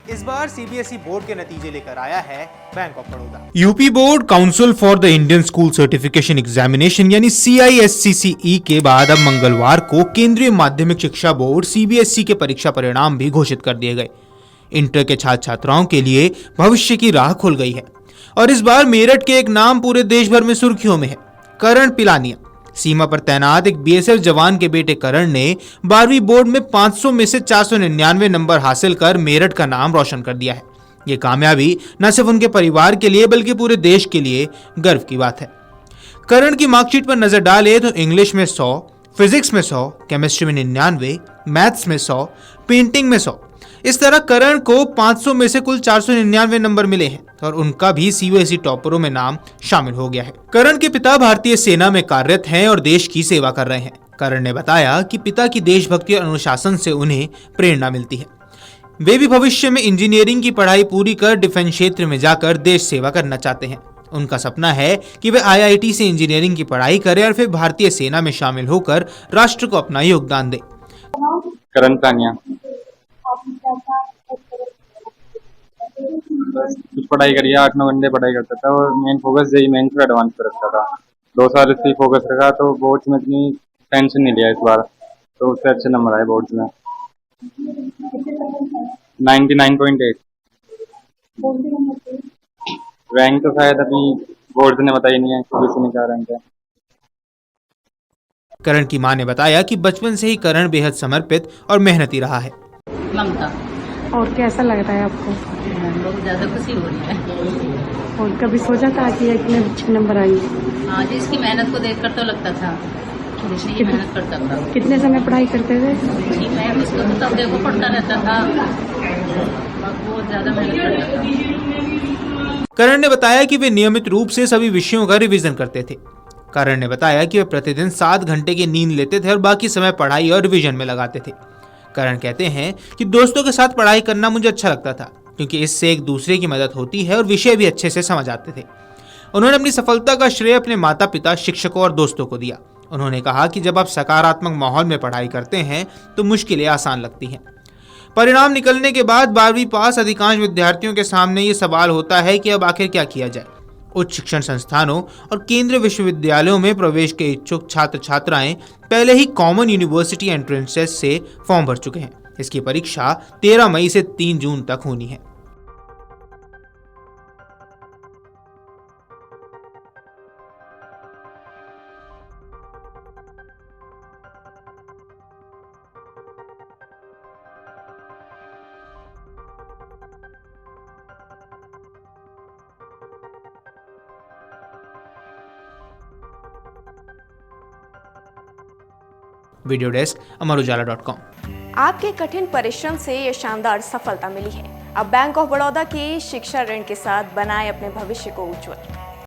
इस बार CBSE board के नतीजे लेकर आया है bank of Baroda. UP board council for the Indian school certification examination यानी CISCCE के बाद अब मंगलवार को केंद्रीय माध्यमिक शिक्षा बोर्ड CBSE के परीक्षा परिणाम भी घोषित कर दिए गए। इंटर के छात्र छात्राओं के लिए भविष्य की राह खुल गई है और इस बार मेरठ के एक नाम पूरे देश भर में सुर्खियों में है। करण पिलानिया। सीमा पर तैनात एक BSF जवान के बेटे करण ने 12वीं बोर्ड में 500 में से 499 नंबर हासिल कर मेरठ का नाम रोशन कर दिया है। ये कामयाबी न सिर्फ उनके परिवार के लिए बल्कि पूरे देश के लिए गर्व की बात है। करण की मार्कशीट पर नजर डालें तो इंग्लिश में 100, फिजिक्स में 100, केमिस्ट्री में 99, मैथ्स में 100, पेंटिंग में 100। इस तरह करण को 500 में से कुल 499 नंबर मिले हैं और उनका भी CBSE टॉपरों में नाम शामिल हो गया है। करण के पिता भारतीय सेना में कार्यरत हैं और देश की सेवा कर रहे हैं। करण ने बताया कि पिता की देशभक्ति और अनुशासन से उन्हें प्रेरणा मिलती है। वे भी भविष्य में इंजीनियरिंग की पढ़ाई पूरी कर डिफेंस क्षेत्र में जाकर देश सेवा करना चाहते हैं। उनका सपना है कि वे IIT से इंजीनियरिंग की पढ़ाई करें और फिर भारतीय सेना में शामिल होकर राष्ट्र को अपना योगदान दें। करण तानिया कुछ पढ़ाई करी, 8-9 घंटे पढ़ाई करता था और मेन फोकस जेईई मेंस पे एडवांस पे रखता था। 2 साल इसकी फोकस रखा तो बोर्ड्स में इतनी टेंशन नहीं लिया इस बार, तो उससे अच्छे नंबर आए बोर्ड्स में। 99.8 रैंक तो शायद अभी बोर्ड ने बताई नहीं है किसी ने क्या रैंक है। करण की मां ने बताया कि बचपन से ही करण बेहद समर्पित और मेहनती रहा है। ममता। और कैसा लग रहा है आपको? बहुत ज्यादा खुशी हो रही है। और कभी सोचा था कि इतने अच्छे नंबर आएंगे? हाँ जी, इसकी मेहनत को देखकर तो लगता था जैसे ये मेहनत करता था। कितने समय पढ़ाई करते थे? जी मैं इसको तो तब देखो पढ़ता रहता था, बहुत ज्यादा मेहनत करता था। करण ने बताया कि वे नियमित रूप से सभी विषयों का रिवीजन करते थे। करण ने बताया कि वे प्रतिदिन 7 घंटे की नींद लेते थे और बाकी समय पढ़ाई और रिवीजन में लगाते थे। करण कहते हैं कि दोस्तों के साथ पढ़ाई करना मुझे अच्छा लगता था क्योंकि इससे एक दूसरे की मदद होती है और विषय भी अच्छे से समझ आते थे। उन्होंने अपनी सफलता का श्रेय अपने माता पिता, शिक्षकों और दोस्तों को दिया। उन्होंने कहा कि जब आप सकारात्मक माहौल में पढ़ाई करते हैं तो मुश्किलें आसान लगती हैं। परिणाम निकलने के बाद 12वीं पास अधिकांश विद्यार्थियों के सामने ये सवाल होता है कि अब आखिर क्या किया जाए। उच्च शिक्षण संस्थानों और केंद्रीय विश्वविद्यालयों में प्रवेश के इच्छुक छात्र छात्राएं पहले ही कॉमन यूनिवर्सिटी एंट्रेंसेस से फॉर्म भर चुके हैं। इसकी परीक्षा 13 मई से 3 जून तक होनी है। Video desk Amar Ujala dot com. आपके कठिन परिश्रम से ये शानदार सफलता मिली है। अब बैंक ऑफ बड़ौदा की शिक्षा ऋण के साथ बनाएं अपने भविष्य को उज्जवल।